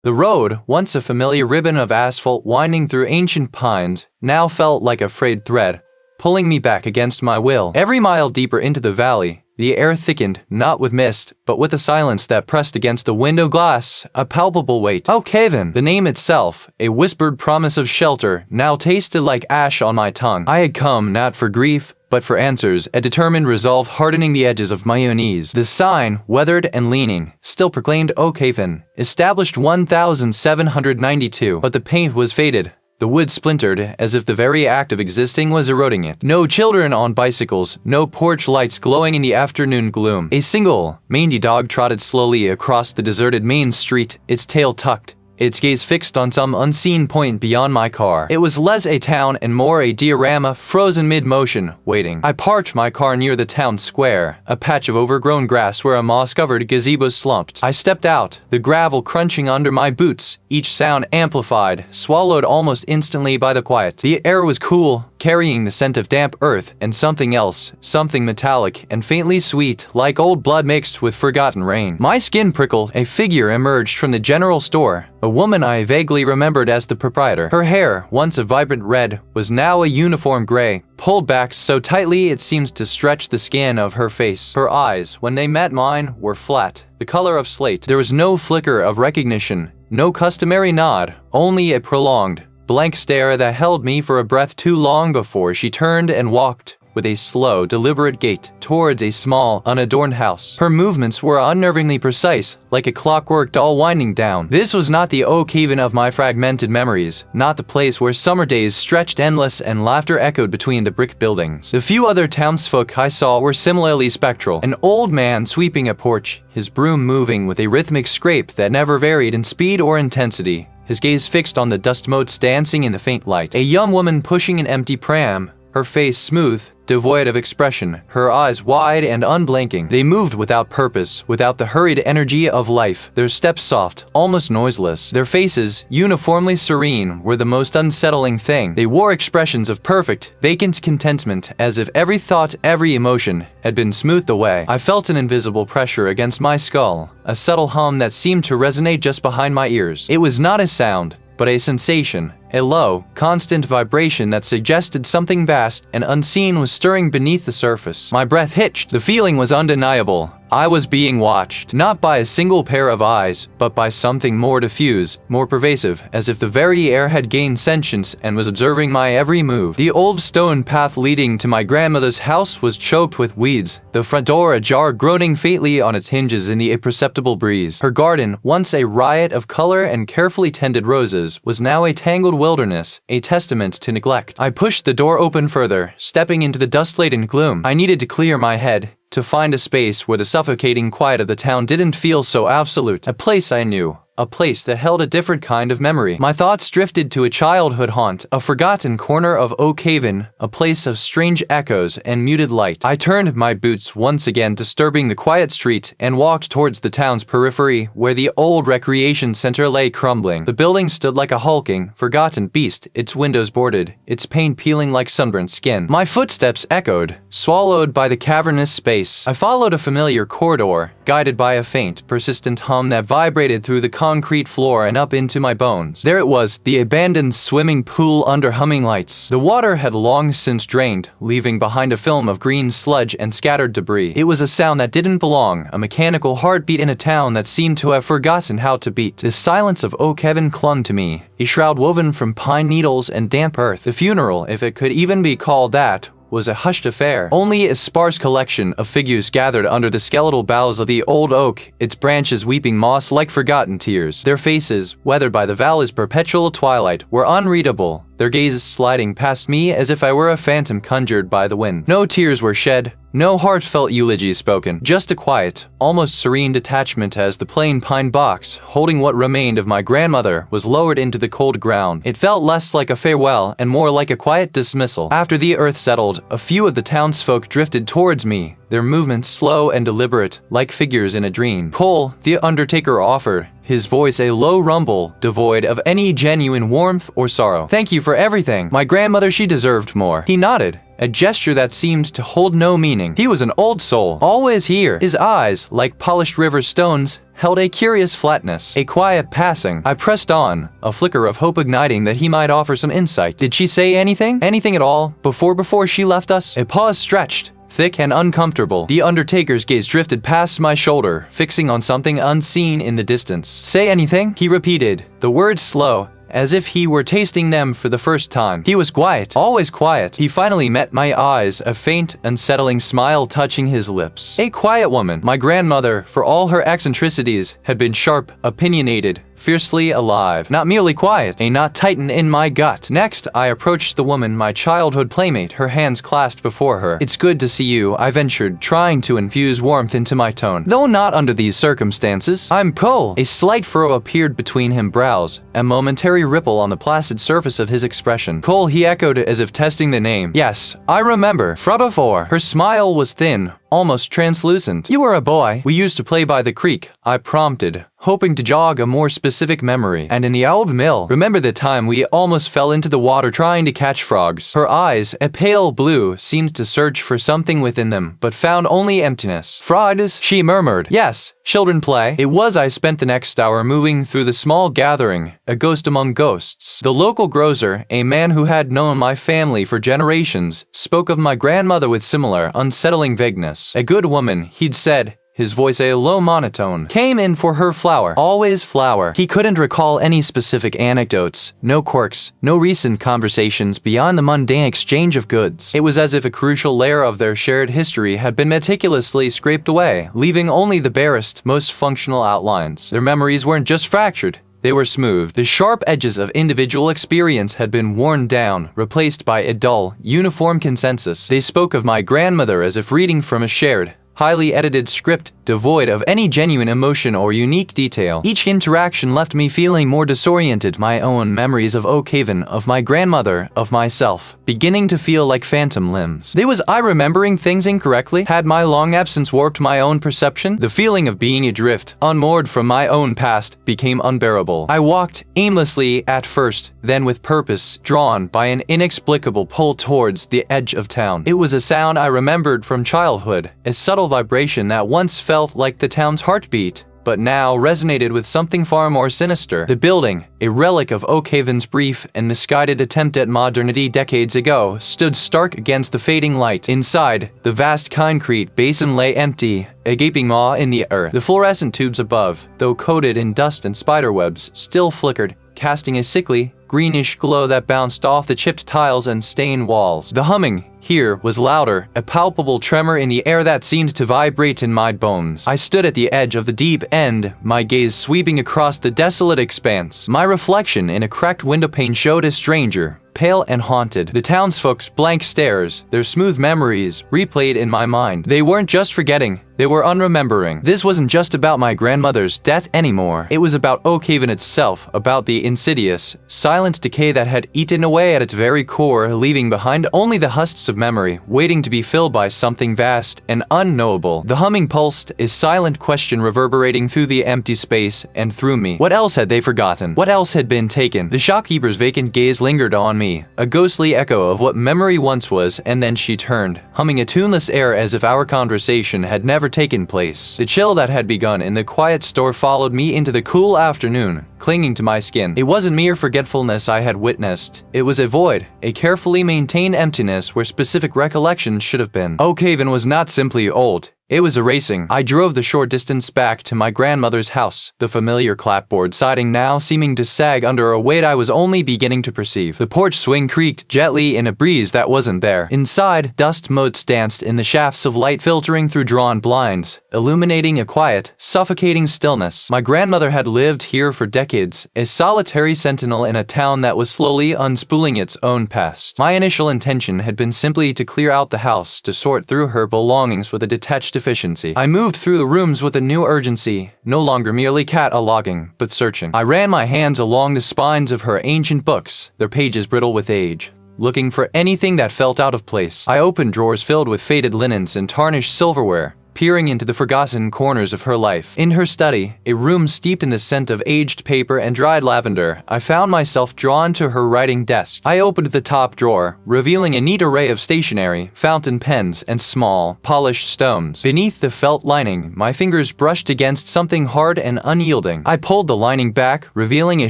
The road, once a familiar ribbon of asphalt winding through ancient pines, now felt like a frayed thread, pulling me back against my will. Every mile deeper into the valley, the air thickened, not with mist, but with a silence that pressed against the window glass, a palpable weight. Oakhaven! The name itself, a whispered promise of shelter, now tasted like ash on my tongue. I had come not for grief, but for answers, a determined resolve hardening the edges of my unease. The sign, weathered and leaning, still proclaimed Oakhaven, established 1792, but the paint was faded. The wood splintered, as if the very act of existing was eroding it. No children on bicycles, no porch lights glowing in the afternoon gloom. A single, mangy dog trotted slowly across the deserted main street, its tail tucked, its gaze fixed on some unseen point beyond my car. It was less a town and more a diorama, frozen mid-motion, waiting. I parked my car near the town square, a patch of overgrown grass where a moss-covered gazebo slumped. I stepped out, the gravel crunching under my boots, each sound amplified, swallowed almost instantly by the quiet. The air was cool, carrying the scent of damp earth and something else, something metallic and faintly sweet, like old blood mixed with forgotten rain. My skin prickled. A figure emerged from the general store, a woman I vaguely remembered as the proprietor. Her hair, once a vibrant red, was now a uniform gray, pulled back so tightly it seemed to stretch the skin of her face. Her eyes, when they met mine, were flat, the color of slate. There was no flicker of recognition, no customary nod, only a prolonged, blank stare that held me for a breath too long before she turned and walked, with a slow, deliberate gait, towards a small, unadorned house. Her movements were unnervingly precise, like a clockwork doll winding down. This was not the Oakhaven of my fragmented memories, not the place where summer days stretched endless and laughter echoed between the brick buildings. The few other townsfolk I saw were similarly spectral. An old man sweeping a porch, his broom moving with a rhythmic scrape that never varied in speed or intensity, his gaze fixed on the dust motes dancing in the faint light. A young woman pushing an empty pram, her face smooth, devoid of expression, her eyes wide and unblinking. They moved without purpose, without the hurried energy of life, their steps soft, almost noiseless. Their faces, uniformly serene, were the most unsettling thing. They wore expressions of perfect, vacant contentment, as if every thought, every emotion, had been smoothed away. I felt an invisible pressure against my skull, a subtle hum that seemed to resonate just behind my ears. It was not a sound, but a sensation, a low, constant vibration that suggested something vast and unseen was stirring beneath the surface. My breath hitched. The feeling was undeniable. I was being watched, not by a single pair of eyes, but by something more diffuse, more pervasive, as if the very air had gained sentience and was observing my every move. The old stone path leading to my grandmother's house was choked with weeds, the front door ajar, groaning faintly on its hinges in the imperceptible breeze. Her garden, once a riot of color and carefully tended roses, was now a tangled wilderness, a testament to neglect. I pushed the door open further, stepping into the dust-laden gloom. I needed to clear my head, to find a space where the suffocating quiet of the town didn't feel so absolute. A place I knew, a place that held a different kind of memory. My thoughts drifted to a childhood haunt, a forgotten corner of Oakhaven, a place of strange echoes and muted light. I turned my boots once again, disturbing the quiet street, and walked towards the town's periphery, where the old recreation center lay crumbling. The building stood like a hulking, forgotten beast, its windows boarded, its paint peeling like sunburnt skin. My footsteps echoed, swallowed by the cavernous space. I followed a familiar corridor, guided by a faint, persistent hum that vibrated through the concrete floor and up into my bones. There it was, the abandoned swimming pool under humming lights. The water had long since drained, leaving behind a film of green sludge and scattered debris. It was a sound that didn't belong, a mechanical heartbeat in a town that seemed to have forgotten how to beat. The silence of Oakhaven clung to me, a shroud woven from pine needles and damp earth. The funeral, if it could even be called that, was a hushed affair. Only a sparse collection of figures gathered under the skeletal boughs of the old oak, its branches weeping moss like forgotten tears. Their faces, weathered by the valley's perpetual twilight, were unreadable, their gazes sliding past me as if I were a phantom conjured by the wind. No tears were shed, no heartfelt eulogies spoken, just a quiet, almost serene detachment as the plain pine box, holding what remained of my grandmother, was lowered into the cold ground. It felt less like a farewell and more like a quiet dismissal. After the earth settled, a few of the townsfolk drifted towards me, their movements slow and deliberate, like figures in a dream. Cole, the undertaker, offered, his voice a low rumble, devoid of any genuine warmth or sorrow. "Thank you for everything. My grandmother, she deserved more." He nodded, a gesture that seemed to hold no meaning. He was an old soul, always here. His eyes, like polished river stones, held a curious flatness, a quiet passing. I pressed on, a flicker of hope igniting that he might offer some insight. Did she say anything? Anything at all? Before she left us? A pause stretched, thick and uncomfortable. The undertaker's gaze drifted past my shoulder, fixing on something unseen in the distance. Say anything? He repeated, the words slow, as if he were tasting them for the first time. He was quiet, always quiet. He finally met my eyes, a faint, unsettling smile touching his lips. A quiet woman. My grandmother, for all her eccentricities, had been sharp, opinionated, fiercely alive. Not merely quiet, a knot tightened in my gut. Next, I approached the woman, my childhood playmate, her hands clasped before her. It's good to see you, I ventured, trying to infuse warmth into my tone. Though not under these circumstances. I'm Cole. A slight furrow appeared between his brows, a momentary ripple on the placid surface of his expression. Cole, he echoed as if testing the name. Yes, I remember. Fra before. Her smile was thin, almost translucent. You were a boy. We used to play by the creek, I prompted, hoping to jog a more specific memory. And in the old mill, remember the time we almost fell into the water trying to catch frogs? Her eyes, a pale blue, seemed to search for something within them, but found only emptiness. Frogs? She murmured. Yes, children play. It was. I spent the next hour moving through the small gathering, a ghost among ghosts. The local grocer, a man who had known my family for generations, spoke of my grandmother with similar, unsettling vagueness. A good woman, he'd said, his voice a low monotone, came in for her flour. Always flour. He couldn't recall any specific anecdotes, no quirks, no recent conversations beyond the mundane exchange of goods. It was as if a crucial layer of their shared history had been meticulously scraped away, leaving only the barest, most functional outlines. Their memories weren't just fractured. They were smooth. The sharp edges of individual experience had been worn down, replaced by a dull, uniform consensus. They spoke of my grandmother as if reading from a shared, highly edited script, devoid of any genuine emotion or unique detail. Each interaction left me feeling more disoriented. My own memories of Oakhaven, of my grandmother, of myself, beginning to feel like phantom limbs. Was I remembering things incorrectly? Had my long absence warped my own perception? The feeling of being adrift, unmoored from my own past, became unbearable. I walked aimlessly at first, then with purpose, drawn by an inexplicable pull towards the edge of town. It was a sound I remembered from childhood, a subtle vibration that once felt like the town's heartbeat, but now resonated with something far more sinister. The building, a relic of Oakhaven's brief and misguided attempt at modernity decades ago, stood stark against the fading light. Inside, the vast concrete basin lay empty, a gaping maw in the earth. The fluorescent tubes above, though coated in dust and spiderwebs, still flickered, casting a sickly, greenish glow that bounced off the chipped tiles and stained walls. The humming here was louder, a palpable tremor in the air that seemed to vibrate in my bones. I stood at the edge of the deep end, my gaze sweeping across the desolate expanse. My reflection in a cracked windowpane showed a stranger, pale and haunted. The townsfolk's blank stares, their smooth memories, replayed in my mind. They weren't just forgetting, they were unremembering. This wasn't just about my grandmother's death anymore. It was about Oakhaven itself, about the insidious, silent decay that had eaten away at its very core, leaving behind only the husks of memory, waiting to be filled by something vast and unknowable. The humming pulsed, a silent question reverberating through the empty space and through me. What else had they forgotten? What else had been taken? The shopkeeper's vacant gaze lingered on me, a ghostly echo of what memory once was, and then she turned, humming a tuneless air as if our conversation had never taken place. The chill that had begun in the quiet store followed me into the cool afternoon, clinging to my skin. It wasn't mere forgetfulness I had witnessed. It was a void, a carefully maintained emptiness where specific recollections should have been. Oakhaven was not simply old. It was erasing. I drove the short distance back to my grandmother's house, the familiar clapboard siding now seeming to sag under a weight I was only beginning to perceive. The porch swing creaked gently in a breeze that wasn't there. Inside, dust motes danced in the shafts of light filtering through drawn blinds, illuminating a quiet, suffocating stillness. My grandmother had lived here for decades, a solitary sentinel in a town that was slowly unspooling its own past. My initial intention had been simply to clear out the house, to sort through her belongings with a detached efficiency. I moved through the rooms with a new urgency, no longer merely cataloging, but searching. I ran my hands along the spines of her ancient books, their pages brittle with age, looking for anything that felt out of place. I opened drawers filled with faded linens and tarnished silverware, peering into the forgotten corners of her life. In her study, a room steeped in the scent of aged paper and dried lavender, I found myself drawn to her writing desk. I opened the top drawer, revealing a neat array of stationery, fountain pens, and small, polished stones. Beneath the felt lining, my fingers brushed against something hard and unyielding. I pulled the lining back, revealing a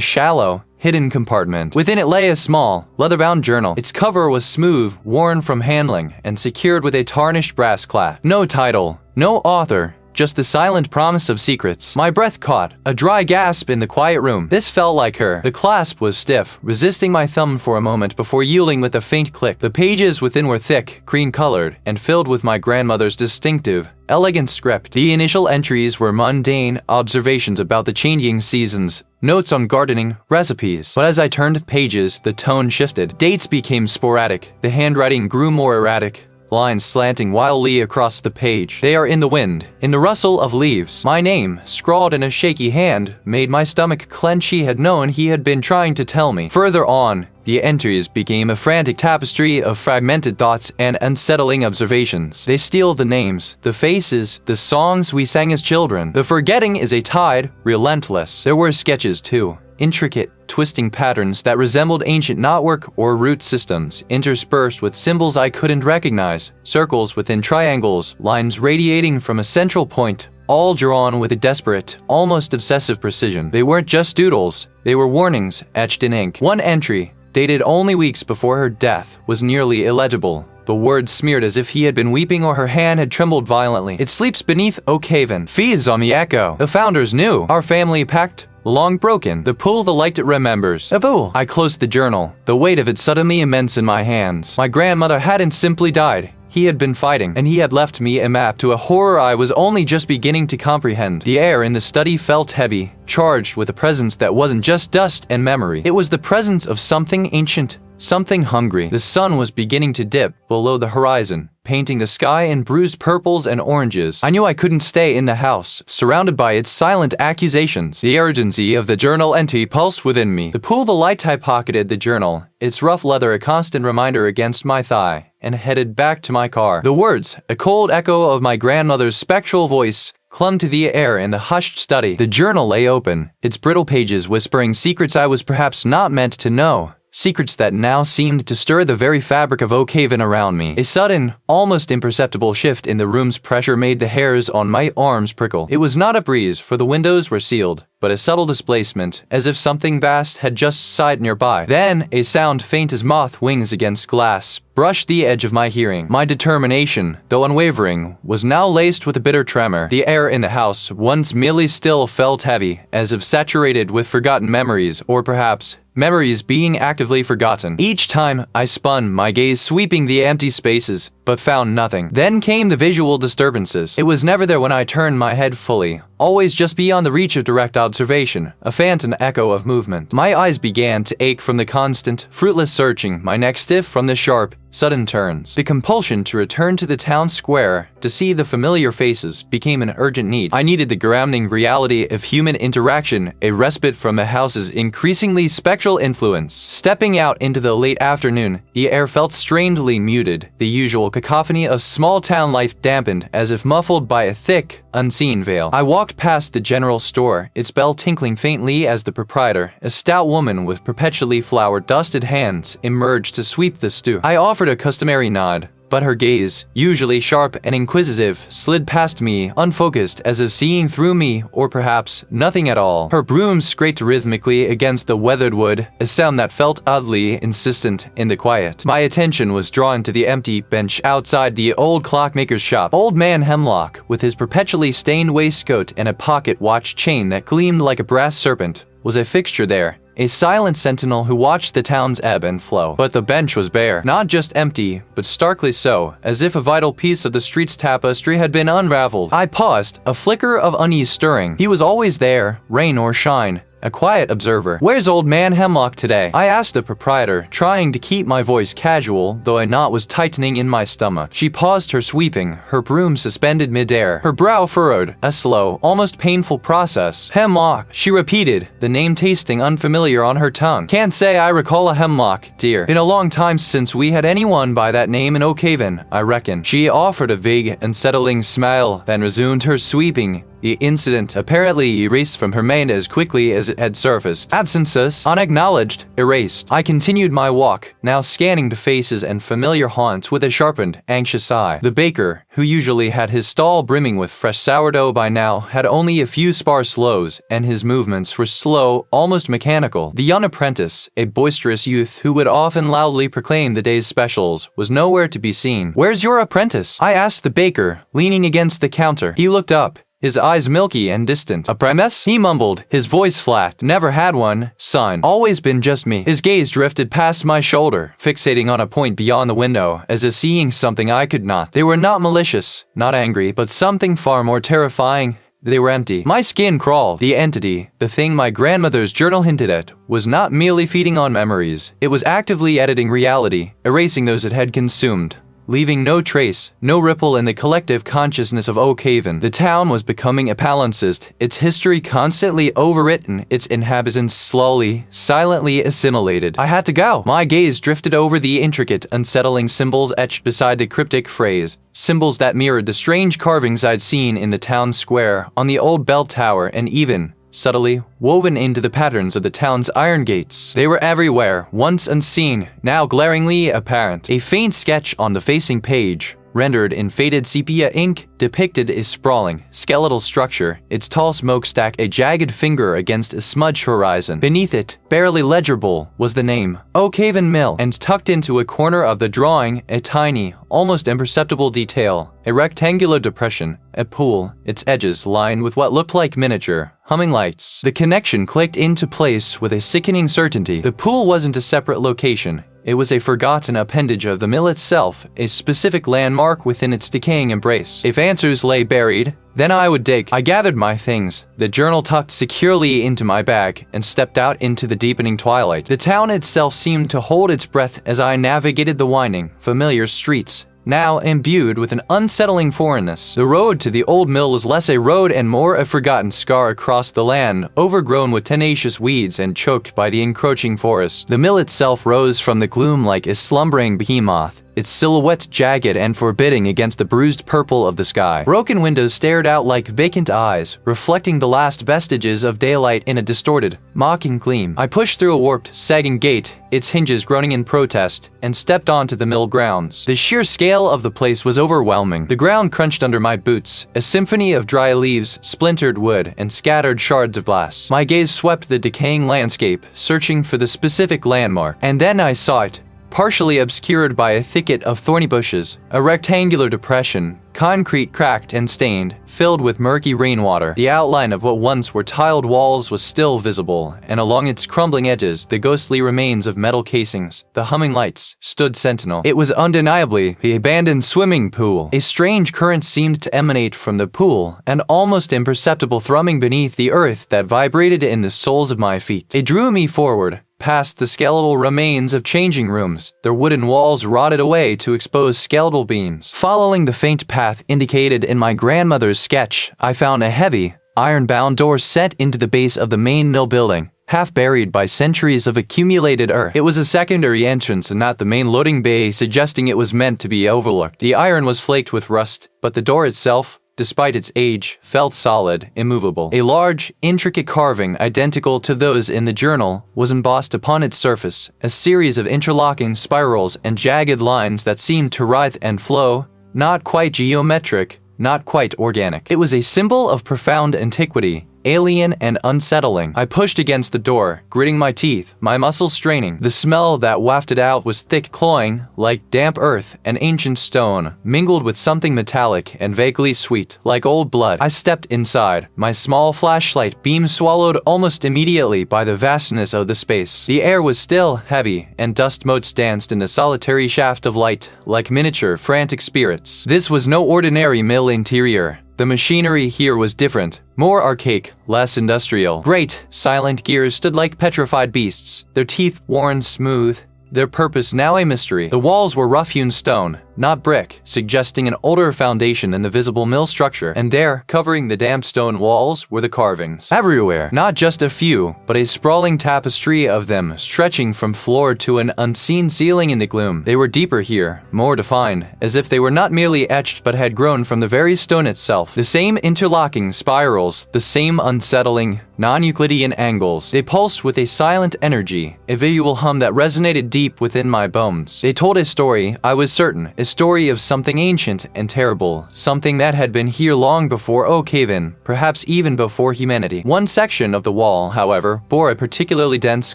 shallow, hidden compartment. Within it lay a small, leather-bound journal. Its cover was smooth, worn from handling, and secured with a tarnished brass clasp. No title, no author, just the silent promise of secrets. My breath caught, a dry gasp in the quiet room. This felt like her. The clasp was stiff, resisting my thumb for a moment before yielding with a faint click. The pages within were thick, cream-colored, and filled with my grandmother's distinctive, elegant script. The initial entries were mundane observations about the changing seasons, notes on gardening, recipes. But as I turned pages, the tone shifted. Dates became sporadic. The handwriting grew more erratic, lines slanting wildly across the page. They are in the wind, in the rustle of leaves. My name, scrawled in a shaky hand, made my stomach clench. He had known he had been trying to tell me. Further on, the entries became a frantic tapestry of fragmented thoughts and unsettling observations. They steal the names, the faces, the songs we sang as children. The forgetting is a tide, relentless. There were sketches too. Intricate, twisting patterns that resembled ancient knotwork or root systems, interspersed with symbols I couldn't recognize, circles within triangles, lines radiating from a central point, all drawn with a desperate, almost obsessive precision. They weren't just doodles, they were warnings etched in ink. One entry, dated only weeks before her death, was nearly illegible. The words smeared as if he had been weeping or her hand had trembled violently. It sleeps beneath Oakhaven, feeds on the echo. The founders knew. Our family pact, long broken. The pool the light it remembers. A pool. I closed the journal, the weight of it suddenly immense in my hands. My grandmother hadn't simply died. He had been fighting, and he had left me a map to a horror I was only just beginning to comprehend. The air in the study felt heavy, charged with a presence that wasn't just dust and memory. It was the presence of something ancient, something hungry. The sun was beginning to dip below the horizon, painting the sky in bruised purples and oranges. I knew I couldn't stay in the house, surrounded by its silent accusations. The urgency of the journal entry pulsed within me. To pull the light, I pocketed the journal, its rough leather a constant reminder against my thigh, and headed back to my car. The words, a cold echo of my grandmother's spectral voice, clung to the air in the hushed study. The journal lay open, its brittle pages whispering secrets I was perhaps not meant to know. Secrets that now seemed to stir the very fabric of Oakhaven around me. A sudden, almost imperceptible shift in the room's pressure made the hairs on my arms prickle. It was not a breeze, for the windows were sealed, but a subtle displacement, as if something vast had just sighed nearby. Then, a sound faint as moth wings against glass brushed the edge of my hearing. My determination, though unwavering, was now laced with a bitter tremor. The air in the house, once merely still, felt heavy, as if saturated with forgotten memories, or perhaps memories being actively forgotten. Each time I spun, my gaze sweeping the empty spaces, but found nothing. Then came the visual disturbances. It was never there when I turned my head fully, always just beyond the reach of direct observation, a phantom echo of movement. My eyes began to ache from the constant, fruitless searching, my neck stiff from the sharp, sudden turns. The compulsion to return to the town square to see the familiar faces became an urgent need. I needed the grounding reality of human interaction, a respite from the house's increasingly spectral influence. Stepping out into the late afternoon, the air felt strangely muted, the usual cacophony of small-town life dampened as if muffled by a thick, unseen veil. I walked past the general store, its bell tinkling faintly as the proprietor, a stout woman with perpetually flour-dusted hands, emerged to sweep the stew. I offered a customary nod, but her gaze, usually sharp and inquisitive, slid past me, unfocused, as if seeing through me, or perhaps nothing at all. Her broom scraped rhythmically against the weathered wood, a sound that felt oddly insistent in the quiet. My attention was drawn to the empty bench outside the old clockmaker's shop. Old man Hemlock, with his perpetually stained waistcoat and a pocket watch chain that gleamed like a brass serpent, was a fixture there. A silent sentinel who watched the town's ebb and flow. But the bench was bare. Not just empty, but starkly so, as if a vital piece of the street's tapestry had been unraveled. I paused, a flicker of unease stirring. He was always there, rain or shine, a quiet observer. "Where's old man Hemlock today?" I asked the proprietor, trying to keep my voice casual, though a knot was tightening in my stomach. She paused her sweeping, her broom suspended midair, her brow furrowed, a slow, almost painful process. "Hemlock," she repeated, the name tasting unfamiliar on her tongue. "Can't say I recall a Hemlock, dear. Been a long time since we had anyone by that name in Oakhaven, I reckon." She offered a vague, unsettling smile, then resumed her sweeping. The incident apparently erased from her mind as quickly as it had surfaced. Absences, unacknowledged, erased. I continued my walk, now scanning the faces and familiar haunts with a sharpened, anxious eye. The baker, who usually had his stall brimming with fresh sourdough by now, had only a few sparse loaves, and his movements were slow, almost mechanical. The young apprentice, a boisterous youth who would often loudly proclaim the day's specials, was nowhere to be seen. "Where's your apprentice?" I asked the baker, leaning against the counter. He looked up, his eyes milky and distant. "A premise?" he mumbled, his voice flat. "Never had one, son. Always been just me." His gaze drifted past my shoulder, fixating on a point beyond the window, as if seeing something I could not. They were not malicious, not angry, but something far more terrifying. They were empty. My skin crawled. The entity, the thing my grandmother's journal hinted at, was not merely feeding on memories. It was actively editing reality, erasing those it had consumed, leaving no trace, no ripple in the collective consciousness of Oakhaven. The town was becoming a palimpsest, its history constantly overwritten, its inhabitants slowly, silently assimilated. I had to go. My gaze drifted over the intricate, unsettling symbols etched beside the cryptic phrase, symbols that mirrored the strange carvings I'd seen in the town square, on the old bell tower, and even, subtly, woven into the patterns of the town's iron gates. They were everywhere, once unseen, now glaringly apparent. A faint sketch on the facing page, rendered in faded sepia ink, depicted a sprawling, skeletal structure, its tall smokestack a jagged finger against a smudged horizon. Beneath it, barely legible, was the name, Oakhaven Mill, and tucked into a corner of the drawing, a tiny, almost imperceptible detail, a rectangular depression, a pool, its edges lined with what looked like miniature, humming lights. The connection clicked into place with a sickening certainty. The pool wasn't a separate location. It was a forgotten appendage of the mill itself, a specific landmark within its decaying embrace. If answers lay buried, then I would dig. I gathered my things, the journal tucked securely into my bag, and stepped out into the deepening twilight. The town itself seemed to hold its breath as I navigated the winding, familiar streets, now imbued with an unsettling foreignness. The road to the old mill was less a road and more a forgotten scar across the land, overgrown with tenacious weeds and choked by the encroaching forest. The mill itself rose from the gloom like a slumbering behemoth, its silhouette jagged and forbidding against the bruised purple of the sky. Broken windows stared out like vacant eyes, reflecting the last vestiges of daylight in a distorted, mocking gleam. I pushed through a warped, sagging gate, its hinges groaning in protest, and stepped onto the mill grounds. The sheer scale of the place was overwhelming. The ground crunched under my boots, a symphony of dry leaves, splintered wood, and scattered shards of glass. My gaze swept the decaying landscape, searching for the specific landmark. And then I saw it, partially obscured by a thicket of thorny bushes, a rectangular depression, concrete cracked and stained, filled with murky rainwater. The outline of what once were tiled walls was still visible, and along its crumbling edges, the ghostly remains of metal casings, the humming lights, stood sentinel. It was undeniably the abandoned swimming pool. A strange current seemed to emanate from the pool, an almost imperceptible thrumming beneath the earth that vibrated in the soles of my feet. It drew me forward, past the skeletal remains of changing rooms, their wooden walls rotted away to expose skeletal beams. Following the faint path indicated in my grandmother's sketch, I found a heavy, iron-bound door set into the base of the main mill building, half buried by centuries of accumulated earth. It was a secondary entrance and not the main loading bay, suggesting it was meant to be overlooked. The iron was flaked with rust, but the door itself, despite its age, felt solid, immovable. A large, intricate carving identical to those in the journal was embossed upon its surface, a series of interlocking spirals and jagged lines that seemed to writhe and flow, not quite geometric, not quite organic. It was a symbol of profound antiquity, alien and unsettling. I pushed against the door, gritting my teeth, my muscles straining. The smell that wafted out was thick, cloying, like damp earth and ancient stone, mingled with something metallic and vaguely sweet, like old blood. I stepped inside, my small flashlight beam swallowed almost immediately by the vastness of the space. The air was still heavy, and dust motes danced in the solitary shaft of light, like miniature, frantic spirits. This was no ordinary mill interior. The machinery here was different. More archaic, less industrial. Great, silent gears stood like petrified beasts, their teeth worn smooth, their purpose now a mystery. The walls were rough-hewn stone, not brick, suggesting an older foundation than the visible mill structure. And there, covering the damp stone walls, were the carvings. Everywhere, not just a few, but a sprawling tapestry of them, stretching from floor to an unseen ceiling in the gloom. They were deeper here, more defined, as if they were not merely etched but had grown from the very stone itself. The same interlocking spirals, the same unsettling, non-Euclidean angles. They pulsed with a silent energy, a visual hum that resonated deep within my bones. They told a story, I was certain, a story of something ancient and terrible, something that had been here long before Oakhaven, perhaps even before humanity. One section of the wall, however, bore a particularly dense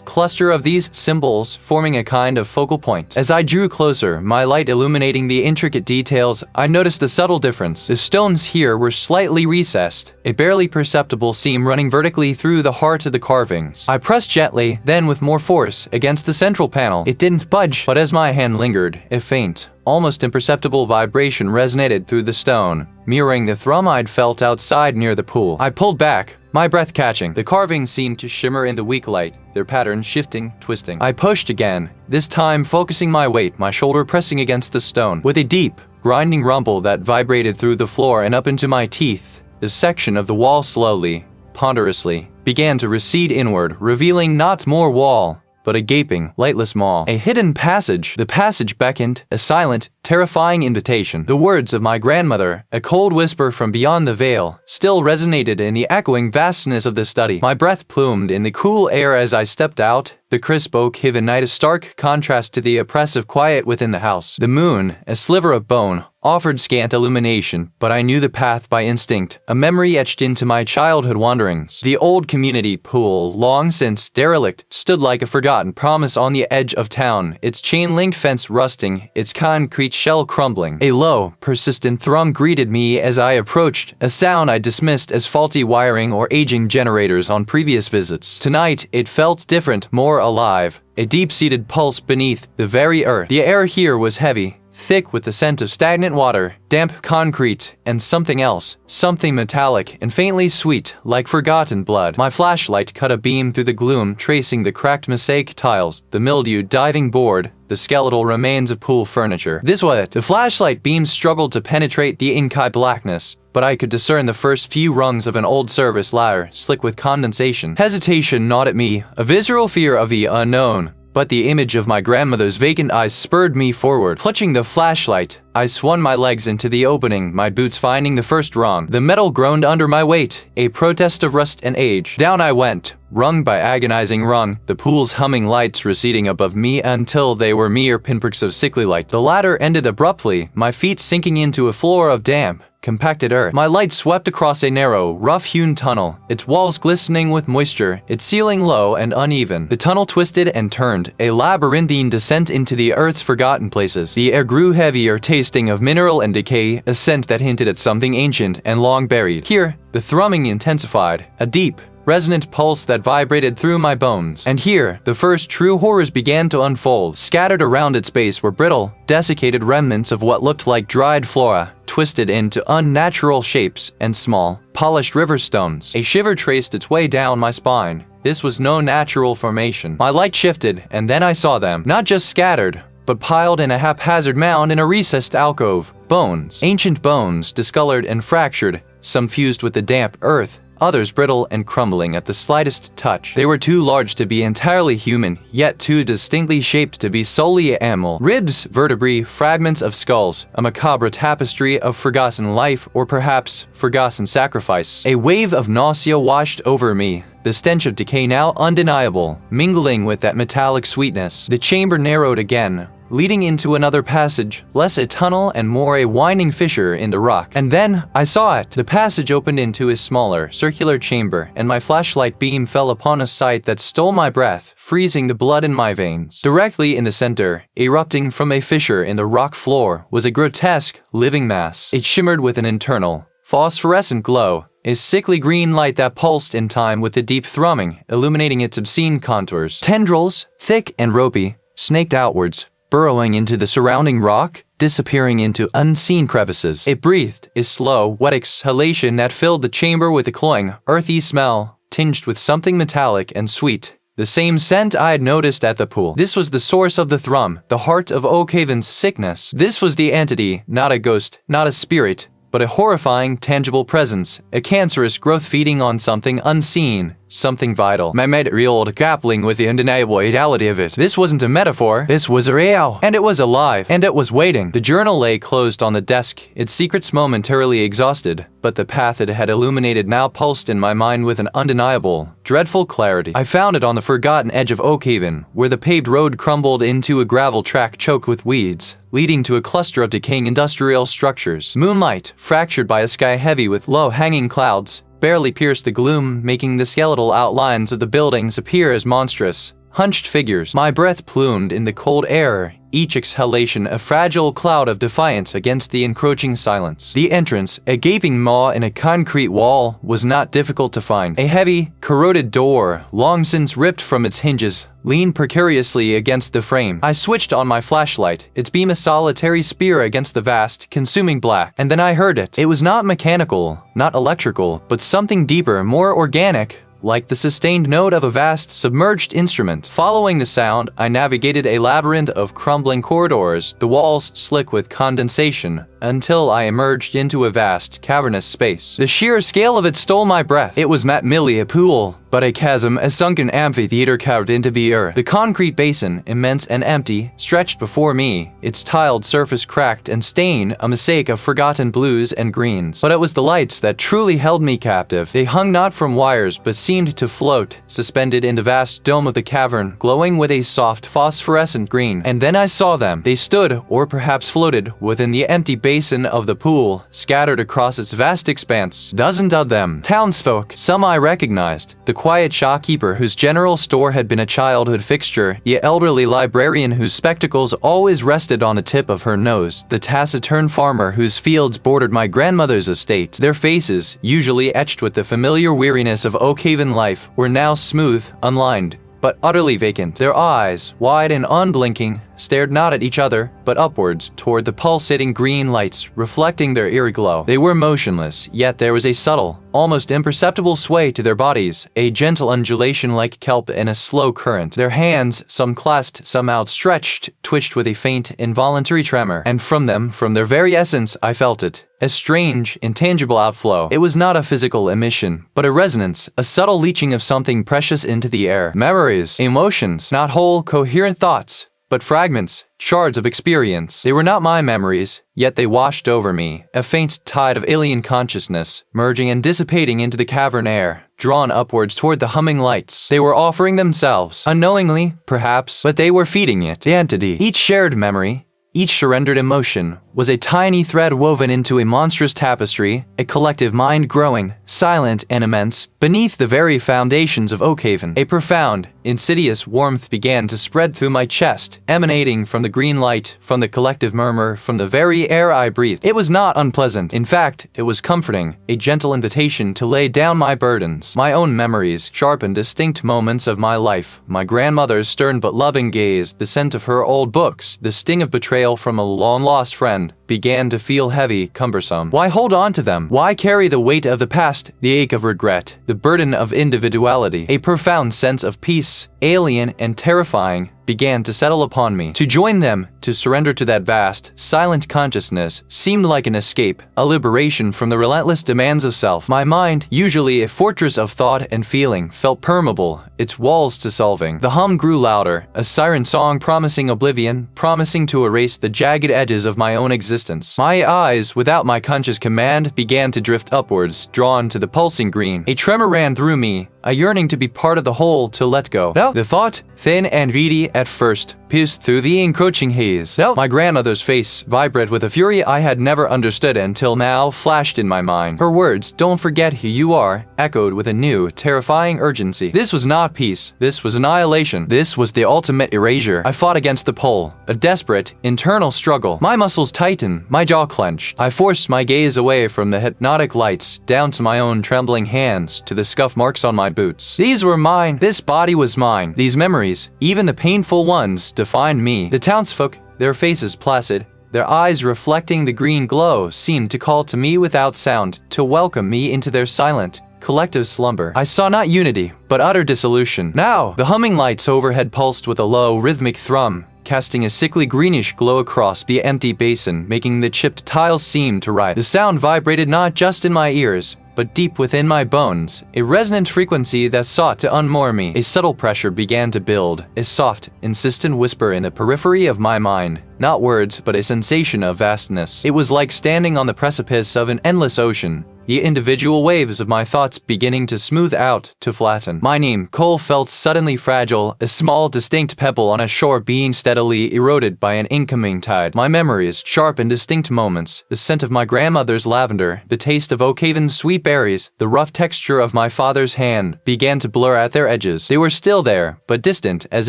cluster of these symbols, forming a kind of focal point. As I drew closer, my light illuminating the intricate details, I noticed a subtle difference. The stones here were slightly recessed, a barely perceptible seam running vertically through the heart of the carvings. I pressed gently, then with more force, against the central panel. It didn't budge, but as my hand lingered, a faint, almost imperceptible vibration resonated through the stone, mirroring the thrum I'd felt outside near the pool. I pulled back, my breath catching. The carvings seemed to shimmer in the weak light, their patterns shifting, twisting. I pushed again, this time focusing my weight, my shoulder pressing against the stone. With a deep, grinding rumble that vibrated through the floor and up into my teeth, the section of the wall slowly, ponderously, began to recede inward, revealing not more wall, but a gaping, lightless maw. A hidden passage. The passage beckoned, a silent, terrifying invitation. The words of my grandmother, a cold whisper from beyond the veil, still resonated in the echoing vastness of the study. My breath plumed in the cool air as I stepped out, the crisp Oakhaven night a stark contrast to the oppressive quiet within the house. The moon, a sliver of bone, offered scant illumination, but I knew the path by instinct, a memory etched into my childhood wanderings. The old community pool, long since derelict, stood like a forgotten promise on the edge of town, its chain-linked fence rusting, its concrete shell crumbling. A low, persistent thrum greeted me as I approached, a sound I dismissed as faulty wiring or aging generators on previous visits. Tonight, it felt different, more alive, a deep-seated pulse beneath the very earth. The air here was heavy, thick with the scent of stagnant water, damp concrete, and something else, something metallic and faintly sweet, like forgotten blood. My flashlight cut a beam through the gloom, tracing the cracked mosaic tiles, the mildewed diving board, the skeletal remains of pool furniture. This was it. The flashlight beam struggled to penetrate the inky blackness, but I could discern the first few rungs of an old service ladder, slick with condensation. Hesitation gnawed at me, a visceral fear of the unknown. But the image of my grandmother's vacant eyes spurred me forward. Clutching the flashlight, I swung my legs into the opening, my boots finding the first rung. The metal groaned under my weight, a protest of rust and age. Down I went, rung by agonizing rung, the pool's humming lights receding above me until they were mere pinpricks of sickly light. The ladder ended abruptly, my feet sinking into a floor of damp, compacted earth. My light swept across a narrow, rough-hewn tunnel, its walls glistening with moisture, its ceiling low and uneven. The tunnel twisted and turned, a labyrinthine descent into the earth's forgotten places. The air grew heavier, tasting of mineral and decay, a scent that hinted at something ancient and long buried. Here, the thrumming intensified, a deep, resonant pulse that vibrated through my bones. And here, the first true horrors began to unfold. Scattered around its base were brittle, desiccated remnants of what looked like dried flora, twisted into unnatural shapes, and small, polished river stones. A shiver traced its way down my spine. This was no natural formation. My light shifted, and then I saw them, not just scattered, but piled in a haphazard mound in a recessed alcove. Bones. Ancient bones, discolored and fractured, some fused with the damp earth, others brittle and crumbling at the slightest touch. They were too large to be entirely human, yet too distinctly shaped to be solely animal. Ribs, vertebrae, fragments of skulls, a macabre tapestry of forgotten life or perhaps forgotten sacrifice. A wave of nausea washed over me, the stench of decay now undeniable, mingling with that metallic sweetness. The chamber narrowed again, leading into another passage, less a tunnel and more a winding fissure in the rock. And then, I saw it! The passage opened into a smaller, circular chamber, and my flashlight beam fell upon a sight that stole my breath, freezing the blood in my veins. Directly in the center, erupting from a fissure in the rock floor, was a grotesque, living mass. It shimmered with an internal, phosphorescent glow, a sickly green light that pulsed in time with the deep thrumming, illuminating its obscene contours. Tendrils, thick and ropey, snaked outwards, burrowing into the surrounding rock, disappearing into unseen crevices. It breathed, a slow, wet exhalation that filled the chamber with a cloying, earthy smell, tinged with something metallic and sweet. The same scent I had noticed at the pool. This was the source of the thrum, the heart of Oakhaven's sickness. This was the entity, not a ghost, not a spirit, but a horrifying, tangible presence, a cancerous growth feeding on something unseen, something vital. My mate reeled, grappling with the undeniable reality of it. This wasn't a metaphor, this was real. And it was alive, and it was waiting. The journal lay closed on the desk, its secrets momentarily exhausted, but the path it had illuminated now pulsed in my mind with an undeniable, dreadful clarity. I found it on the forgotten edge of Oakhaven, where the paved road crumbled into a gravel track choked with weeds, leading to a cluster of decaying industrial structures. Moonlight, fractured by a sky heavy with low-hanging clouds, barely pierced the gloom, making the skeletal outlines of the buildings appear as monstrous, hunched figures. My breath plumed in the cold air, each exhalation a fragile cloud of defiance against the encroaching silence. The entrance, a gaping maw in a concrete wall, was not difficult to find. A heavy, corroded door, long since ripped from its hinges, leaned precariously against the frame. I switched on my flashlight, its beam a solitary spear against the vast, consuming black. And then I heard it. It was not mechanical, not electrical, but something deeper, more organic, like the sustained note of a vast, submerged instrument. Following the sound, I navigated a labyrinth of crumbling corridors, the walls slick with condensation, until I emerged into a vast, cavernous space. The sheer scale of it stole my breath. It was not merely a pool, but a chasm, a sunken amphitheater carved into the earth. The concrete basin, immense and empty, stretched before me, its tiled surface cracked and stained, a mosaic of forgotten blues and greens. But it was the lights that truly held me captive. They hung not from wires, but seemed to float, suspended in the vast dome of the cavern, glowing with a soft, phosphorescent green. And then I saw them. They stood, or perhaps floated, within the empty basin of the pool, scattered across its vast expanse. Dozens of them. Townsfolk. Some I recognized. The quiet shopkeeper whose general store had been a childhood fixture, the elderly librarian whose spectacles always rested on the tip of her nose, the taciturn farmer whose fields bordered my grandmother's estate. Their faces, usually etched with the familiar weariness of Oakhaven life, were now smooth, unlined, but utterly vacant. Their eyes, wide and unblinking, stared not at each other, but upwards, toward the pulsating green lights, reflecting their eerie glow. They were motionless, yet there was a subtle, almost imperceptible sway to their bodies, a gentle undulation like kelp in a slow current. Their hands, some clasped, some outstretched, twitched with a faint, involuntary tremor, and from them, from their very essence, I felt it. A strange, intangible outflow. It was not a physical emission, but a resonance, a subtle leaching of something precious into the air. Memories, emotions, not whole, coherent thoughts, but fragments, shards of experience. They were not my memories, yet they washed over me, a faint tide of alien consciousness, merging and dissipating into the cavern air, drawn upwards toward the humming lights. They were offering themselves, unknowingly, perhaps, but they were feeding it. The entity, each shared memory, each surrendered emotion, was a tiny thread woven into a monstrous tapestry, a collective mind growing, silent and immense, beneath the very foundations of Oakhaven. A profound, insidious warmth began to spread through my chest, emanating from the green light, from the collective murmur, from the very air I breathed. It was not unpleasant. In fact, it was comforting, a gentle invitation to lay down my burdens, my own memories, sharp and distinct moments of my life, my grandmother's stern but loving gaze, the scent of her old books, the sting of betrayal from a long-lost friend, began to feel heavy, cumbersome. Why hold on to them? Why carry the weight of the past, the ache of regret, the burden of individuality? A profound sense of peace, alien and terrifying, began to settle upon me. To join them, to surrender to that vast, silent consciousness, seemed like an escape, a liberation from the relentless demands of self. My mind, usually a fortress of thought and feeling, felt permeable, its walls dissolving. The hum grew louder, a siren song promising oblivion, promising to erase the jagged edges of my own existence. My eyes, without my conscious command, began to drift upwards, drawn to the pulsing green. A tremor ran through me, a yearning to be part of the whole, to let go. No. The thought, thin and reedy at first, pierced through the encroaching haze. No. My grandmother's face, vibrant with a fury I had never understood until now, flashed in my mind. Her words, "Don't forget who you are," echoed with a new, terrifying urgency. This was not peace. This was annihilation. This was the ultimate erasure. I fought against the pull, a desperate, internal struggle. My muscles tightened, my jaw clenched. I forced my gaze away from the hypnotic lights, down to my own trembling hands, to the scuff marks on my boots. These were mine. This body was mine. These memories, even the painful ones, to find me. The townsfolk, their faces placid, their eyes reflecting the green glow, seemed to call to me without sound, to welcome me into their silent, collective slumber. I saw not unity, but utter dissolution. Now, the humming lights overhead pulsed with a low, rhythmic thrum, casting a sickly greenish glow across the empty basin, making the chipped tiles seem to writhe. The sound vibrated not just in my ears, but deep within my bones, a resonant frequency that sought to unmoor me. A subtle pressure began to build, a soft, insistent whisper in the periphery of my mind. Not words, but a sensation of vastness. It was like standing on the precipice of an endless ocean, the individual waves of my thoughts beginning to smooth out, to flatten. My name, Cole, felt suddenly fragile, a small, distinct pebble on a shore being steadily eroded by an incoming tide. My memories, sharp and distinct moments, the scent of my grandmother's lavender, the taste of Oakhaven's sweet berries, the rough texture of my father's hand, began to blur at their edges. They were still there, but distant, as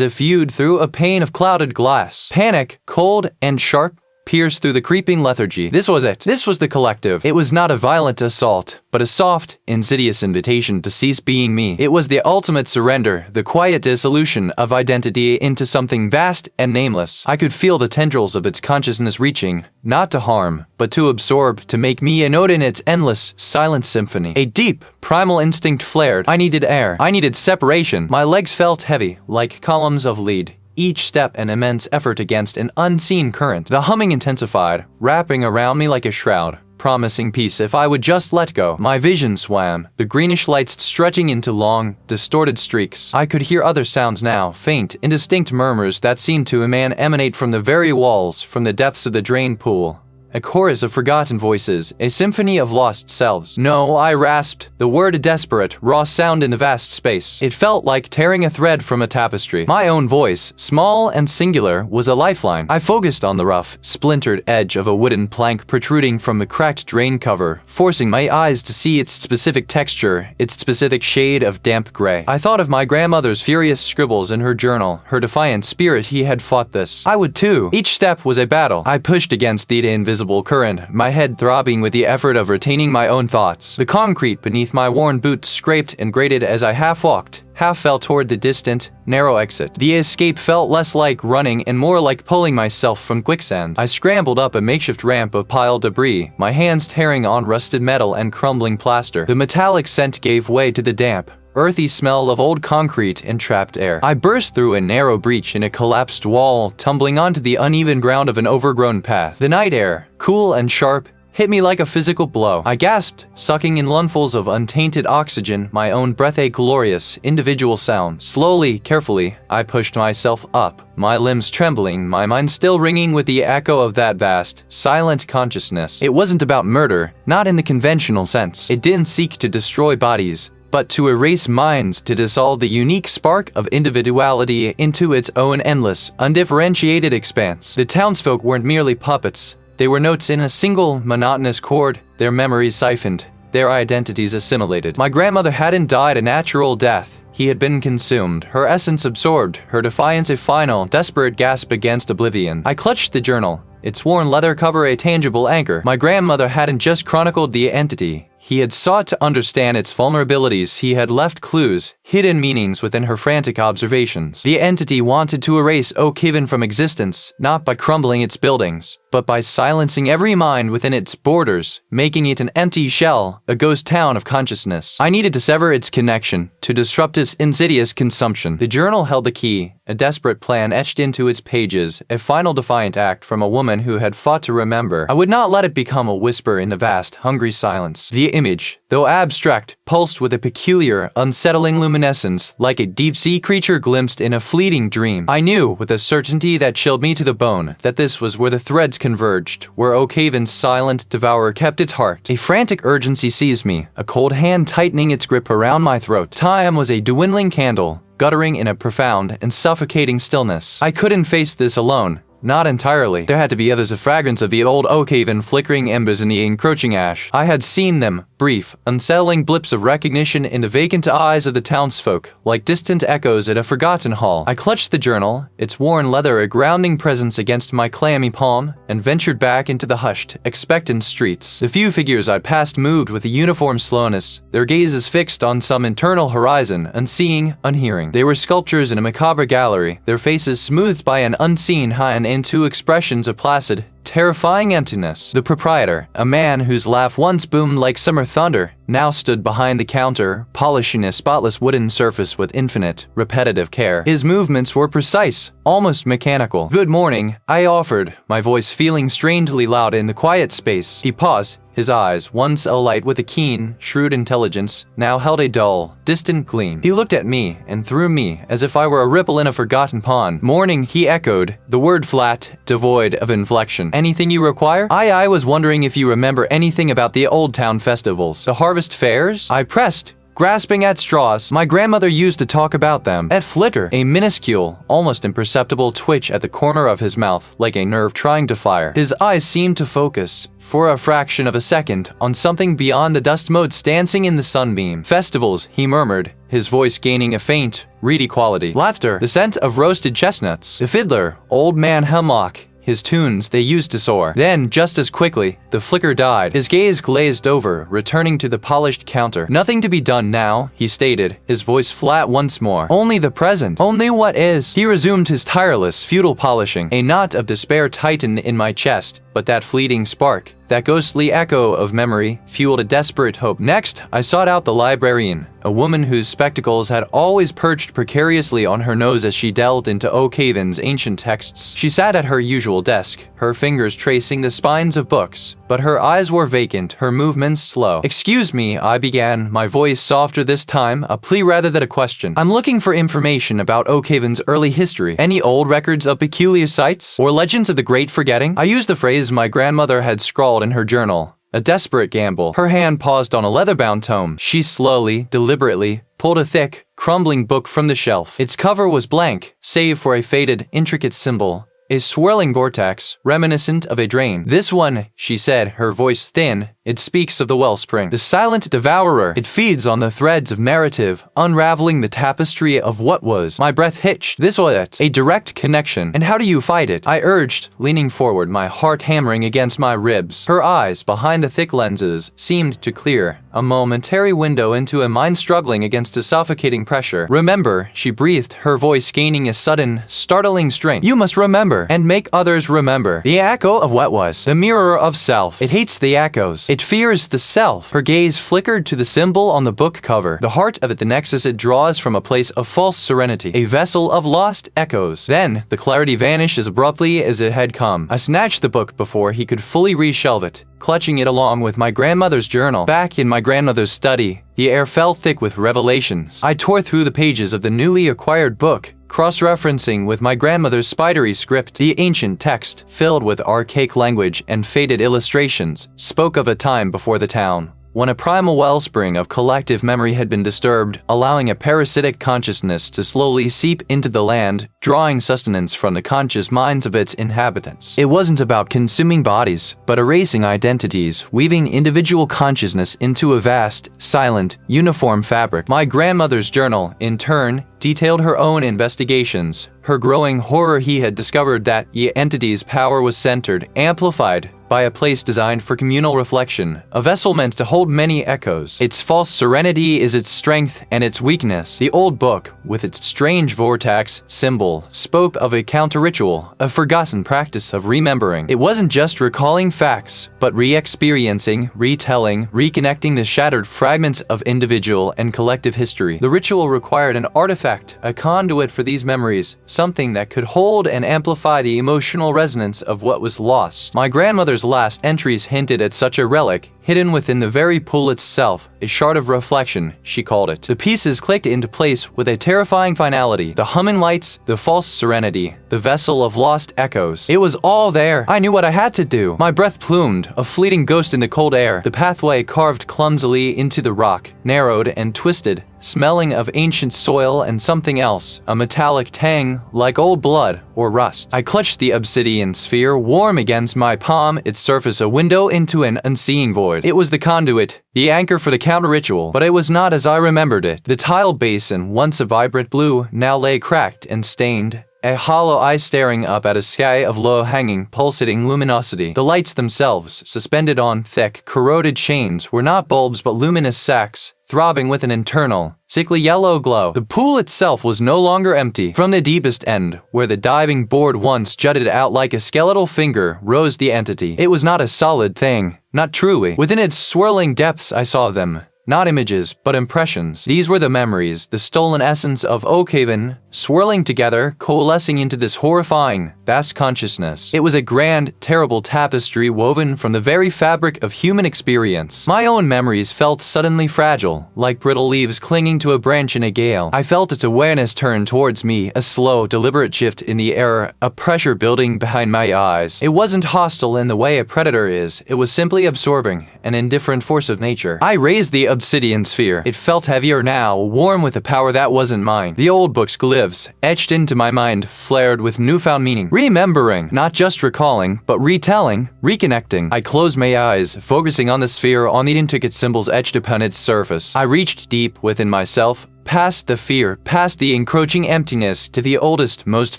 if viewed through a pane of clouded glass. Panic, cold and sharp, pierced through the creeping lethargy. This was it. This was the collective. It was not a violent assault, but a soft, insidious invitation to cease being me. It was the ultimate surrender, the quiet dissolution of identity into something vast and nameless. I could feel the tendrils of its consciousness reaching, not to harm, but to absorb, to make me a note in its endless, silent symphony. A deep, primal instinct flared. I needed air. I needed separation. My legs felt heavy, like columns of lead, each step an immense effort against an unseen current. The humming intensified, wrapping around me like a shroud, promising peace if I would just let go. My vision swam, the greenish lights stretching into long, distorted streaks. I could hear other sounds now, faint, indistinct murmurs that seemed to emanate from the very walls, from the depths of the drain pool. A chorus of forgotten voices, a symphony of lost selves. No, I rasped, the word a desperate, raw sound in the vast space. It felt like tearing a thread from a tapestry. My own voice, small and singular, was a lifeline. I focused on the rough, splintered edge of a wooden plank protruding from the cracked drain cover, forcing my eyes to see its specific texture, its specific shade of damp gray. I thought of my grandmother's furious scribbles in her journal, her defiant spirit. He had fought this. I would too. Each step was a battle. I pushed against the invisible current, my head throbbing with the effort of retaining my own thoughts. The concrete beneath my worn boots scraped and grated as I half walked, half fell toward the distant, narrow exit. The escape felt less like running and more like pulling myself from quicksand. I scrambled up a makeshift ramp of piled debris, my hands tearing on rusted metal and crumbling plaster. The metallic scent gave way to the damp, earthy smell of old concrete and trapped air. I burst through a narrow breach in a collapsed wall, tumbling onto the uneven ground of an overgrown path. The night air, cool and sharp, hit me like a physical blow. I gasped, sucking in lungfuls of untainted oxygen, my own breath a glorious, individual sound. Slowly, carefully, I pushed myself up, my limbs trembling, my mind still ringing with the echo of that vast, silent consciousness. It wasn't about murder, not in the conventional sense. It didn't seek to destroy bodies, but to erase minds, to dissolve the unique spark of individuality into its own endless, undifferentiated expanse. The townsfolk weren't merely puppets. They were notes in a single, monotonous chord, their memories siphoned, their identities assimilated. My grandmother hadn't died a natural death. He had been consumed, her essence absorbed, her defiance a final, desperate gasp against oblivion. I clutched the journal, its worn leather cover a tangible anchor. My grandmother hadn't just chronicled the entity. He had sought to understand its vulnerabilities. He had left clues, hidden meanings within her frantic observations. The entity wanted to erase Oakhaven from existence, not by crumbling its buildings, but by silencing every mind within its borders, making it an empty shell, a ghost town of consciousness. I needed to sever its connection, to disrupt its insidious consumption. The journal held the key, a desperate plan etched into its pages, a final defiant act from a woman who had fought to remember. I would not let it become a whisper in the vast, hungry silence. The image, though abstract, pulsed with a peculiar, unsettling luminescence, like a deep-sea creature glimpsed in a fleeting dream. I knew, with a certainty that chilled me to the bone, that this was where the threads converged, where Oakhaven's silent devourer kept its heart. A frantic urgency seized me, a cold hand tightening its grip around my throat. Time was a dwindling candle, guttering in a profound and suffocating stillness. I couldn't face this alone. not entirely. There had to be others, a fragrance of the old Oakhaven, flickering embers in the encroaching ash. I had seen them, brief, unsettling blips of recognition in the vacant eyes of the townsfolk, like distant echoes at a forgotten hall. I clutched the journal, its worn leather a grounding presence against my clammy palm, and ventured back into the hushed, expectant streets. The few figures I'd passed moved with a uniform slowness, their gazes fixed on some internal horizon, unseeing, unhearing. They were sculptures in a macabre gallery, their faces smoothed by an unseen hand into expressions of placid, terrifying emptiness. The proprietor, a man whose laugh once boomed like summer thunder, now stood behind the counter, polishing a spotless wooden surface with infinite, repetitive care. His movements were precise, almost mechanical. "Good morning," I offered, my voice feeling strangely loud in the quiet space. He paused. His eyes, once alight with a keen, shrewd intelligence, now held a dull, distant gleam. He looked at me, and through me, as if I were a ripple in a forgotten pond. "Morning," he echoed, the word flat, devoid of inflection. "Anything you require?" I was wondering if you remember anything about the old town festivals, the harvest fairs? I pressed, grasping at straws. My grandmother used to talk about them. At Flitter, a minuscule, almost imperceptible twitch at the corner of his mouth, like a nerve trying to fire. His eyes seemed to focus, for a fraction of a second, on something beyond the dust motes dancing in the sunbeam. "Festivals," he murmured, his voice gaining a faint, reedy quality. "Laughter, the scent of roasted chestnuts. The fiddler, old man Hemlock. His tunes, they used to soar." Then, just as quickly, the flicker died. His gaze glazed over, returning to the polished counter. "Nothing to be done now," he stated, his voice flat once more. "Only the present. Only what is." He resumed his tireless, futile polishing. A knot of despair tightened in my chest, but that fleeting spark, that ghostly echo of memory, fueled a desperate hope. Next, I sought out the librarian, a woman whose spectacles had always perched precariously on her nose as she delved into Oakhaven's ancient texts. She sat at her usual desk, her fingers tracing the spines of books, but her eyes were vacant, her movements slow. "Excuse me," I began, my voice softer this time, a plea rather than a question. "I'm looking for information about Oakhaven's early history. Any old records of peculiar sites? Or legends of the great forgetting?" I used the phrase my grandmother had scrawled in her journal. A desperate gamble. Her hand paused on a leather-bound tome. She slowly, deliberately, pulled a thick, crumbling book from the shelf. Its cover was blank, save for a faded, intricate symbol. A swirling vortex, reminiscent of a drain. "This one," she said, her voice thin, "it speaks of the wellspring. The silent devourer. It feeds on the threads of narrative, unraveling the tapestry of what was." My breath hitched. This was it. A direct connection. "And how do you fight it?" I urged, leaning forward, my heart hammering against my ribs. Her eyes, behind the thick lenses, seemed to clear. A momentary window into a mind struggling against a suffocating pressure. "Remember," she breathed, her voice gaining a sudden, startling strength. "You must remember, and make others remember. The echo of what was. The mirror of self. It hates the echoes. It fears the self." Her gaze flickered to the symbol on the book cover. "The heart of it, the nexus it draws from a place of false serenity. A vessel of lost echoes." Then, the clarity vanished as abruptly as it had come. I snatched the book before he could fully reshelve it, clutching it along with my grandmother's journal. Back in my grandmother's study, the air felt thick with revelations. I tore through the pages of the newly acquired book, cross-referencing with my grandmother's spidery script. The ancient text, filled with archaic language and faded illustrations, spoke of a time before the town, when a primal wellspring of collective memory had been disturbed, allowing a parasitic consciousness to slowly seep into the land, drawing sustenance from the conscious minds of its inhabitants. It wasn't about consuming bodies, but erasing identities, weaving individual consciousness into a vast, silent, uniform fabric. My grandmother's journal, in turn, detailed her own investigations, her growing horror. He had discovered that the entity's power was centered, amplified, by a place designed for communal reflection, a vessel meant to hold many echoes. Its false serenity is its strength and its weakness. The old book, with its strange vortex symbol, spoke of a counter-ritual, a forgotten practice of remembering. It wasn't just recalling facts, but re-experiencing, retelling, reconnecting the shattered fragments of individual and collective history. The ritual required an artifact, a conduit for these memories, something that could hold and amplify the emotional resonance of what was lost. My grandmother's last entries hinted at such a relic, hidden within the very pool itself, a shard of reflection, she called it. The pieces clicked into place with a terrifying finality. The humming lights, the false serenity, the vessel of lost echoes. It was all there. I knew what I had to do. My breath plumed, a fleeting ghost in the cold air. The pathway carved clumsily into the rock, narrowed and twisted, smelling of ancient soil and something else, a metallic tang, like old blood or rust. I clutched the obsidian sphere, warm against my palm, its surface a window into an unseeing void. It was the conduit, the anchor for the counter-ritual, but it was not as I remembered it. The tiled basin, once a vibrant blue, now lay cracked and stained, a hollow eye staring up at a sky of low-hanging, pulsating luminosity. The lights themselves, suspended on thick, corroded chains, were not bulbs but luminous sacs, throbbing with an internal, sickly yellow glow. The pool itself was no longer empty. From the deepest end, where the diving board once jutted out like a skeletal finger, rose the entity. It was not a solid thing, not truly. Within its swirling depths I saw them. Not images, but impressions. These were the memories, the stolen essence of Oakhaven, swirling together, coalescing into this horrifying, vast consciousness. It was a grand, terrible tapestry woven from the very fabric of human experience. My own memories felt suddenly fragile, like brittle leaves clinging to a branch in a gale. I felt its awareness turn towards me, a slow, deliberate shift in the air, a pressure building behind my eyes. It wasn't hostile in the way a predator is, it was simply absorbing, an indifferent force of nature. I raised the obsidian sphere. It felt heavier now, warm with a power that wasn't mine. The old book's glyphs, etched into my mind, flared with newfound meaning. Remembering, not just recalling, but retelling, reconnecting. I closed my eyes, focusing on the sphere, on the intricate symbols etched upon its surface. I reached deep within myself, past the fear, past the encroaching emptiness, to the oldest, most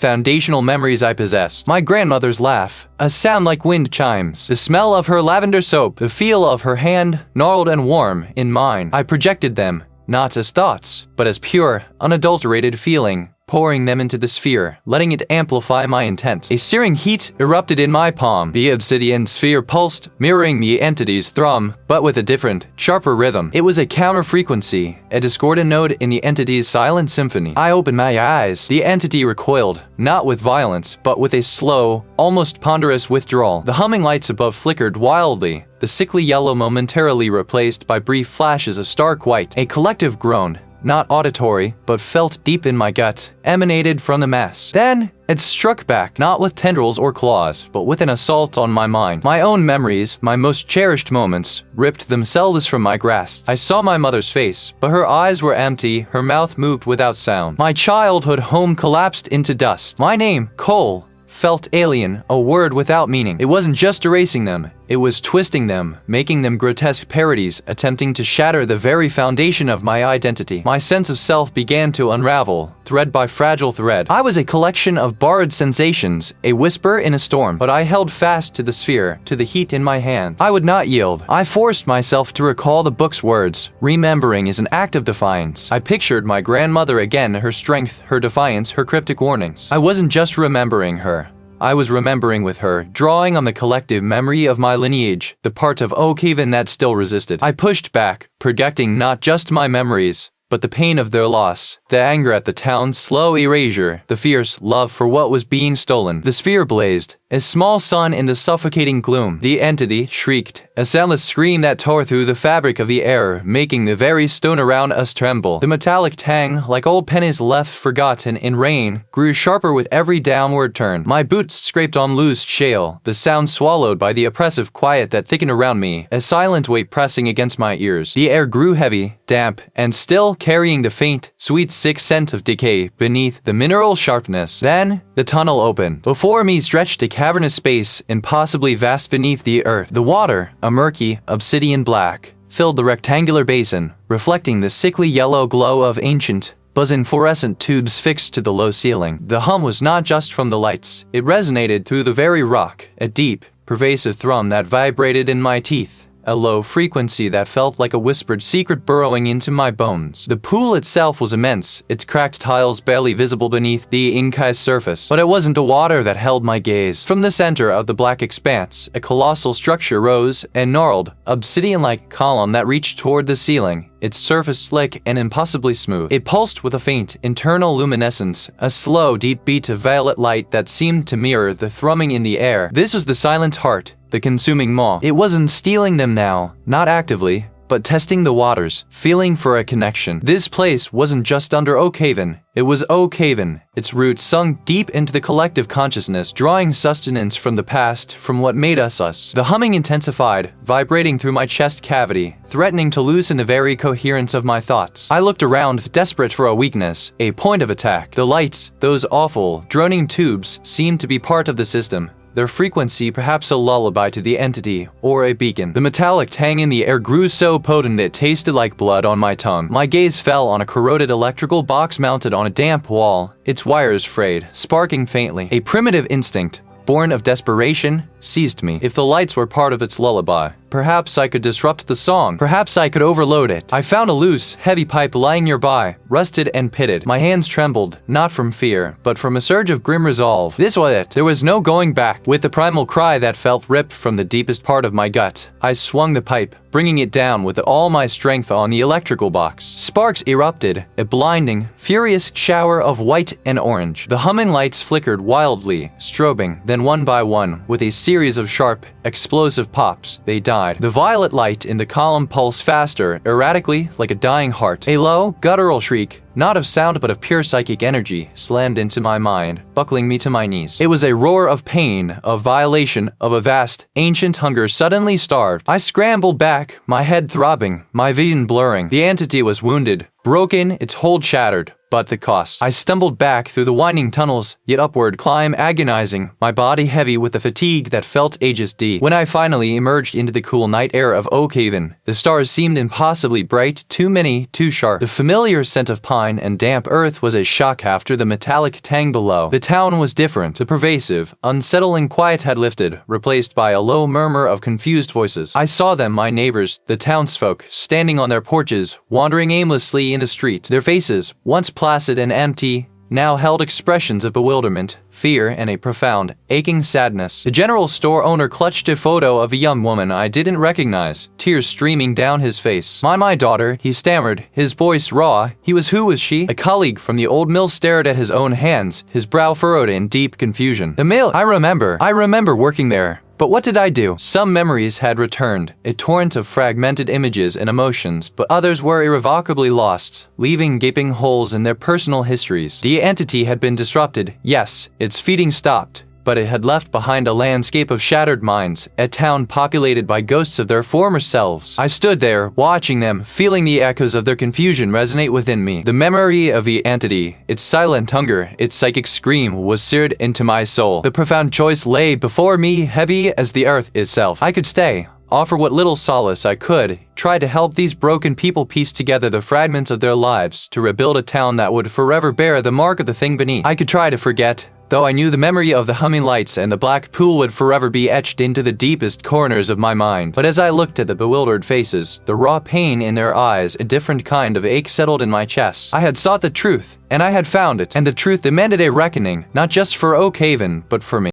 foundational memories I possessed. My grandmother's laugh, a sound like wind chimes, the smell of her lavender soap, the feel of her hand, gnarled and warm, in mine. I projected them, not as thoughts, but as pure, unadulterated feeling, pouring them into the sphere, letting it amplify my intent. A searing heat erupted in my palm. The obsidian sphere pulsed, mirroring the entity's thrum, but with a different, sharper rhythm. It was a counter-frequency, a discordant note in the entity's silent symphony. I opened my eyes. The entity recoiled, not with violence, but with a slow, almost ponderous withdrawal. The humming lights above flickered wildly, the sickly yellow momentarily replaced by brief flashes of stark white. A collective groan, not auditory, but felt deep in my gut, emanated from the mass. Then, it struck back, not with tendrils or claws, but with an assault on my mind. My own memories, my most cherished moments, ripped themselves from my grasp. I saw my mother's face, but her eyes were empty, her mouth moved without sound. My childhood home collapsed into dust. My name, Cole, felt alien, a word without meaning. It wasn't just erasing them, it was twisting them, making them grotesque parodies, attempting to shatter the very foundation of my identity. My sense of self began to unravel, thread by fragile thread. I was a collection of borrowed sensations, a whisper in a storm, but I held fast to the sphere, to the heat in my hand. I would not yield. I forced myself to recall the book's words. Remembering is an act of defiance. I pictured my grandmother again, her strength, her defiance, her cryptic warnings. I wasn't just remembering her. I was remembering with her, drawing on the collective memory of my lineage, the part of Oakhaven that still resisted. I pushed back, projecting not just my memories, but the pain of their loss, the anger at the town's slow erasure, the fierce love for what was being stolen. The sphere blazed, a small sun in the suffocating gloom. The entity shrieked, a soundless scream that tore through the fabric of the air, making the very stone around us tremble. The metallic tang, like old pennies left forgotten in rain, grew sharper with every downward turn. My boots scraped on loose shale, the sound swallowed by the oppressive quiet that thickened around me, a silent weight pressing against my ears. The air grew heavy, damp, and still, carrying the faint, sweet sick scent of decay beneath the mineral sharpness. Then, the tunnel opened. Before me stretched a cavernous space, impossibly vast beneath the earth. The water, a murky, obsidian black, filled the rectangular basin, reflecting the sickly yellow glow of ancient, buzzing fluorescent tubes fixed to the low ceiling. The hum was not just from the lights. It resonated through the very rock, a deep, pervasive thrum that vibrated in my teeth. A low frequency that felt like a whispered secret burrowing into my bones. The pool itself was immense, its cracked tiles barely visible beneath the inkai's surface. But it wasn't the water that held my gaze. From the center of the black expanse, a colossal structure rose, a gnarled, obsidian-like column that reached toward the ceiling, its surface slick and impossibly smooth. It pulsed with a faint, internal luminescence, a slow, deep beat of violet light that seemed to mirror the thrumming in the air. This was the silent heart, the consuming maw. It wasn't stealing them now, not actively, but testing the waters, feeling for a connection. This place wasn't just under Oakhaven, it was Oakhaven, its roots sunk deep into the collective consciousness, drawing sustenance from the past, from what made us us. The humming intensified, vibrating through my chest cavity, threatening to loosen the very coherence of my thoughts. I looked around, desperate for a weakness, a point of attack. The lights, those awful, droning tubes, seemed to be part of the system. Their frequency perhaps a lullaby to the entity, or a beacon. The metallic tang in the air grew so potent it tasted like blood on my tongue. My gaze fell on a corroded electrical box mounted on a damp wall, its wires frayed, sparking faintly. A primitive instinct, born of desperation, seized me. If the lights were part of its lullaby, perhaps I could disrupt the song. Perhaps I could overload it. I found a loose, heavy pipe lying nearby, rusted and pitted. My hands trembled, not from fear, but from a surge of grim resolve. This was it. There was no going back. With the primal cry that felt ripped from the deepest part of my gut, I swung the pipe, bringing it down with all my strength on the electrical box. Sparks erupted, a blinding, furious shower of white and orange. The humming lights flickered wildly, strobing, then one by one, with a series of sharp, explosive pops, they died. The violet light in the column pulsed faster, erratically, like a dying heart. A low, guttural shriek, not of sound but of pure psychic energy, slammed into my mind, buckling me to my knees. It was a roar of pain, of violation, of a vast, ancient hunger suddenly starved. I scrambled back, my head throbbing, my vision blurring. The entity was wounded, broken, its hold shattered. But the cost. I stumbled back through the winding tunnels, yet upward climb agonizing, my body heavy with the fatigue that felt ages deep. When I finally emerged into the cool night air of Oakhaven, the stars seemed impossibly bright, too many, too sharp. The familiar scent of pine and damp earth was a shock after the metallic tang below. The town was different. The pervasive, unsettling quiet had lifted, replaced by a low murmur of confused voices. I saw them, my neighbors, the townsfolk, standing on their porches, wandering aimlessly in the street. Their faces, once placid and empty, now held expressions of bewilderment, fear, and a profound, aching sadness. The general store owner clutched a photo of a young woman I didn't recognize, tears streaming down his face. My daughter, he stammered, his voice raw. Who was she? A colleague from the old mill stared at his own hands, his brow furrowed in deep confusion. The mill! I remember working there. But what did I do? Some memories had returned, a torrent of fragmented images and emotions, but others were irrevocably lost, leaving gaping holes in their personal histories. The entity had been disrupted, yes, its feeding stopped, but it had left behind a landscape of shattered minds, a town populated by ghosts of their former selves. I stood there, watching them, feeling the echoes of their confusion resonate within me. The memory of the entity, its silent hunger, its psychic scream was seared into my soul. The profound choice lay before me, heavy as the earth itself. I could stay, offer what little solace I could, try to help these broken people piece together the fragments of their lives, to rebuild a town that would forever bear the mark of the thing beneath. I could try to forget, though I knew the memory of the humming lights and the black pool would forever be etched into the deepest corners of my mind. But as I looked at the bewildered faces, the raw pain in their eyes, a different kind of ache settled in my chest. I had sought the truth, and I had found it, and the truth demanded a reckoning, not just for Oakhaven, but for me.